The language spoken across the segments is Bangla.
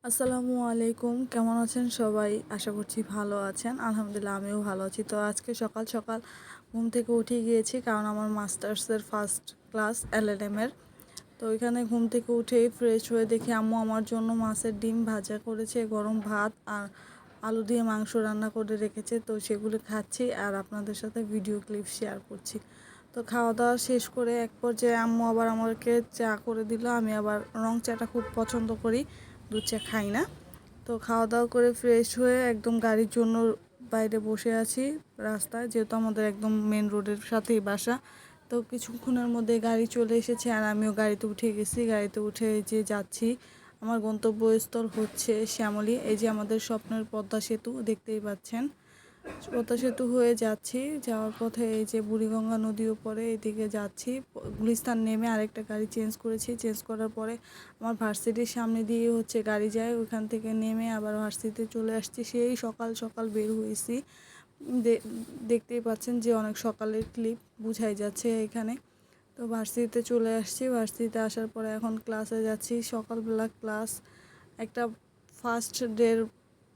আসসালামু আলাইকুম, কেমন আছেন সবাই? আশা করছি ভালো আছেন। আলহামদুলিল্লাহ আমিও ভালো আছি। তো আজকে সকাল সকাল ঘুম থেকে উঠে গিয়েছি, কারণ আমার মাস্টার্সের ফার্স্ট ক্লাস এলএলএম এর। তো ওইখানে ঘুম থেকে উঠেই ফ্রেশ হয়ে দেখি আম্মু আমার জন্য মাছের ডিম ভাজা করেছে, গরম ভাত আর আলু দিয়ে মাংস রান্না করে রেখেছে। তো সেগুলো খাচ্ছি আর আপনাদের সাথে ভিডিও ক্লিপ শেয়ার করছি। তো খাওয়া দাওয়া শেষ করে এক পর্যায়ে আম্মু আবার আমাকে চা করে দিল। আমি আবার রং চাটা খুব পছন্দ করি, দুধ চা খাই না। তো খাওয়া দাওয়া করে ফ্রেশ হয়ে একদম গাড়ির জন্য বাইরে বসে আছি রাস্তায়, যেহেতু আমাদের একদম মেন রোডের সাথেই বাসা। তো কিছুক্ষণের মধ্যে গাড়ি চলে এসেছে আর আমিও গাড়িতে উঠে গেছি। গাড়িতে উঠে যে যাচ্ছি, আমার গন্তব্যস্থল হচ্ছে শ্যামলী। এই যে আমাদের স্বপ্নের পদ্মা সেতু দেখতেই পাচ্ছেন, পদ্মা সেতু হয়ে যাচ্ছি। যাওয়ার পথে এই যে বুড়িগঙ্গা নদীর উপরে এদিকে যাচ্ছি। গুলিস্তান নেমে আরেকটা গাড়ি চেঞ্জ করেছি। চেঞ্জ করার পরে আমার ভার্সিটির সামনে দিয়ে গাড়ি যায়, ওইখান থেকে নেমে আবার ভার্সিটিতে চলে আসছি। সেই সকাল সকাল বের হয়েছি। দেখতেই পাচ্ছেন যে অনেক সকালের ক্লিপ বুঝাই যাচ্ছে এখানে। তো ভার্সিটিতে চলে আসছি। ভার্সিটিতে আসার পরে এখন ক্লাসে যাচ্ছি। সকালবেলা ক্লাস, একটা ফার্স্ট ডের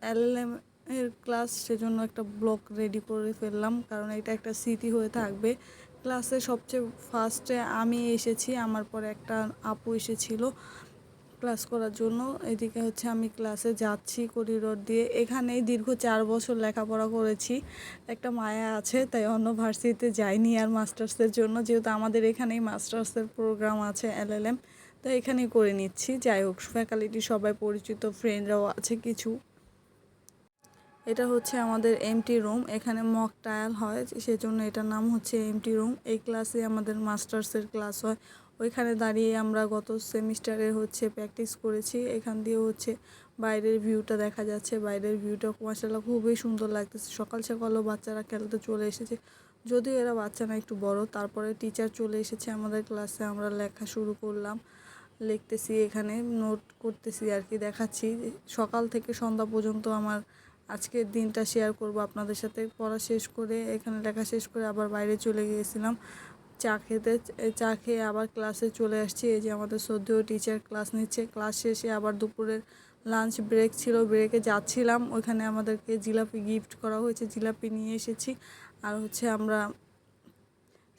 এলএলএম এর ক্লাস, সেজন্য একটা ব্লগ রেডি করে ফেললাম, কারণ এটা একটা স্মৃতি হয়ে থাকবে। ক্লাসে সবচেয়ে ফার্স্টে আমি এসেছি, আমার পরে একটা আপু এসেছিল ক্লাস করার জন্য। এদিকে আমি ক্লাসে যাচ্ছি করিডোর দিয়ে। এখানেই দীর্ঘ 4 বছর লেখাপড়া করেছি, একটা মায়া আছে, তাই অন্য ভার্সিটিতে যাইনি আর মাস্টার্সের জন্য, যেহেতু আমাদের এখানেই মাস্টার্সের প্রোগ্রাম আছে এলএলএম, তো এখানেই করে নিচ্ছি। যাই হোক, ফ্যাকাল্টি সবাই পরিচিত, ফ্রেন্ডরাও আছে কিছু। এটা আমাদের এমটি রুম, এখানে মক ট্রায়াল হয়, সেজন্য এটার নাম এমটি রুম। এই ক্লাসে আমাদের মাস্টার্সের ক্লাস হয়। ওইখানে দাঁড়িয়ে আমরা গত সেমিস্টারে প্র্যাকটিস করেছি। এখান দিয়ে বাইরের ভিউটা দেখা যাচ্ছে। বাইরের ভিউটা মাশাআল্লাহ খুবই সুন্দর লাগতেছে। সকাল সকালও বাচ্চারা খেলতে চলে এসেছে, যদিও এরা বাচ্চা না, একটু বড়। তারপরে টিচার চলে এসেছে আমাদের ক্লাসে, আমরা লেখা শুরু করলাম। লিখতেছি, এখানে নোট করতেছি আর কি, দেখাচ্ছি। সকাল থেকে সন্ধ্যা পর্যন্ত আমার আজকের দিনটা শেয়ার করব আপনাদের সাথে। পড়া শেষ করে, এখানে লেখা শেষ করে আবার বাইরে চলে গিয়েছিলাম চা খেতে। চা খেয়ে আবার ক্লাসে চলে আসছি। এই যে আমাদের শ্রদ্ধেয় টিচার ক্লাস নিচ্ছে। ক্লাস শেষে আবার দুপুরের লাঞ্চ ব্রেক ছিল, ব্রেকে যাচ্ছিলাম। ওইখানে আমাদেরকে জিলাপি গিফট করা হয়েছে, জিলাপি নিয়ে এসেছি। আর আমরা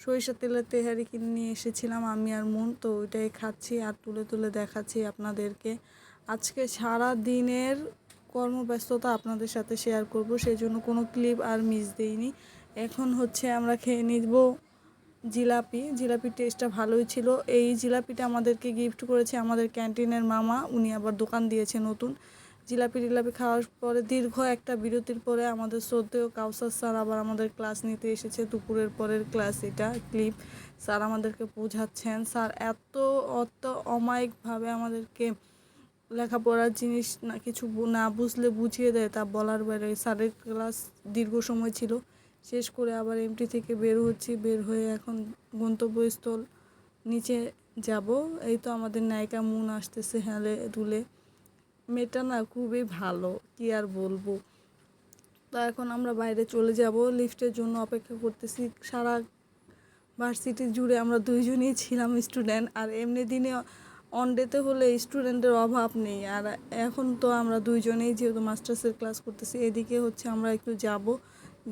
সরিষার তেলের তেহারি কিনে নিয়ে এসেছিলাম আমি আর মন। তো ওইটাই খাচ্ছি আর তুলে তুলে দেখাচ্ছি আপনাদেরকে। আজকে সারা দিনের কর্মব্যস্ততা আপনাদের সাথে শেয়ার করব, সেই জন্য কোনো ক্লিপ আর মিস দেইনি। এখন আমরা খেয়ে নিব জিলাপির টেস্টটা ভালোই ছিল। এই জিলাপিটা আমাদেরকে গিফট করেছে আমাদের ক্যান্টিনের মামা, উনি আবার দোকান দিয়েছে নতুন। জিলাপি খাওয়ার পরে দীর্ঘ একটা বিরতির পরে আমাদের শ্রদ্ধেয় কাউসার স্যার আবার আমাদের ক্লাস নিতে এসেছে। দুপুরের পরের ক্লাস এটা ক্লিপ। স্যার আমাদেরকে বোঝাচ্ছেন। স্যার অত অমায়িকভাবে আমাদেরকে লেখাপড়ার জিনিস না কিছু না বুঝলে বুঝিয়ে দেয়, তা বলার বাইরে। স্যারের ক্লাস দীর্ঘ সময় ছিল, শেষ করে আবার এমটি থেকে বের হচ্ছি। বের হয়ে এখন গন্তব্যস্থল নিচে যাব। এই তো আমাদের নায়িকা মুন আসতেছে হেলে দুলে। মেয়েটা না খুবই ভালো, কি আর বলবো। তো এখন আমরা বাইরে চলে যাব, লিফটের জন্য অপেক্ষা করতেছি। সারা ভার্সিটি জুড়ে আমরা দুইজনই ছিলাম স্টুডেন্ট, আর এমনি দিনে অন ডেতে হলে স্টুডেন্টের অভাব নেই। আর এখন তো আমরা দুইজনেই যেহেতু মাস্টার্সের ক্লাস করতেছি। এদিকে আমরা একটু যাব,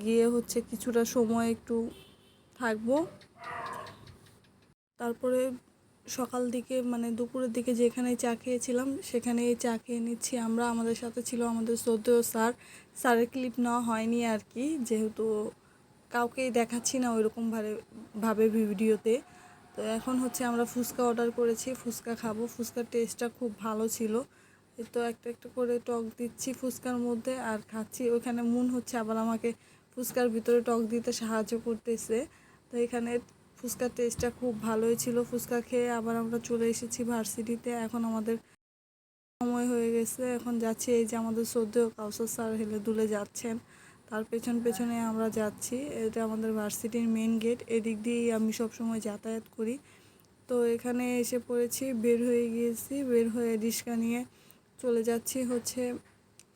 গিয়ে কিছুটা সময় একটু থাকবো। তারপরে সকাল দিকে দুপুরের দিকে যেখানে চা খেয়েছিলাম সেখানেই চা খেয়ে নিচ্ছি আমরা। আমাদের সাথে ছিল আমাদের শ্রদ্ধেয় স্যারের ক্লিপ নেওয়া হয়নি আর কি, যেহেতু কাউকেই দেখাচ্ছি না ওইরকমভাবে ভিডিওতে। তো এখন আমরা ফুচকা অর্ডার করেছি, ফুচকা খাবো। ফুচকার টেস্টটা খুব ভালো ছিল। তো একটা একটা করে টক দিচ্ছি ফুচকার মধ্যে আর খাচ্ছি। ওইখানে মুন আবার আমাকে ফুচকার ভিতরে টক দিতে সাহায্য করতেছে। তো এখানে ফুচকার টেস্টটা খুব ভালোই ছিল। ফুচকা খেয়ে আবার আমরা চলে এসেছি ভার্সিটিতে। এখন আমাদের সময় হয়ে গেছে, এখন যাচ্ছি। এই যে আমাদের শ্রদ্ধেয় কাউসার স্যার হেলে দুলে যাচ্ছেন, তার পেছনে আমরা যাচ্ছি। এটা আমাদের ভার্সিটির মেন গেট, এদিক দিয়েই আমি সবসময় যাতায়াত করি। তো এখানে এসে পড়েছি, বের হয়ে গিয়েছি। বের হয়ে রিক্সা নিয়ে চলে যাচ্ছি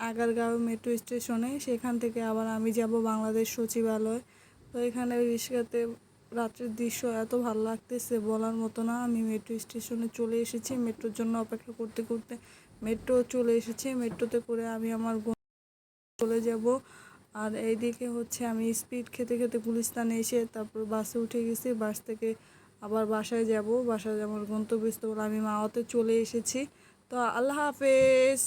আগারগাঁও মেট্রো স্টেশনে। সেখান থেকে আবার আমি যাব বাংলাদেশ সচিবালয়। তো এখানে রিক্সাতে রাত্রের দৃশ্য এত ভালো লাগতেছে বলার মতো না। আমি মেট্রো স্টেশনে চলে এসেছি। মেট্রোর জন্য অপেক্ষা করতে করতে মেট্রো চলে এসেছে। মেট্রোতে করে আমি আমার চলে যাব। আর এইদিকে হচ্ছে আমি স্পিড খেতে খেতে গুলিস্তানে এসে তারপর বাসে উঠে গেছি। বাস থেকে আবার বাসায় যাব। বাসায় আমার গন্তব্যস্থল আমি মাওয়াতে চলে এসেছি। তো আল্লাহ হাফেজ।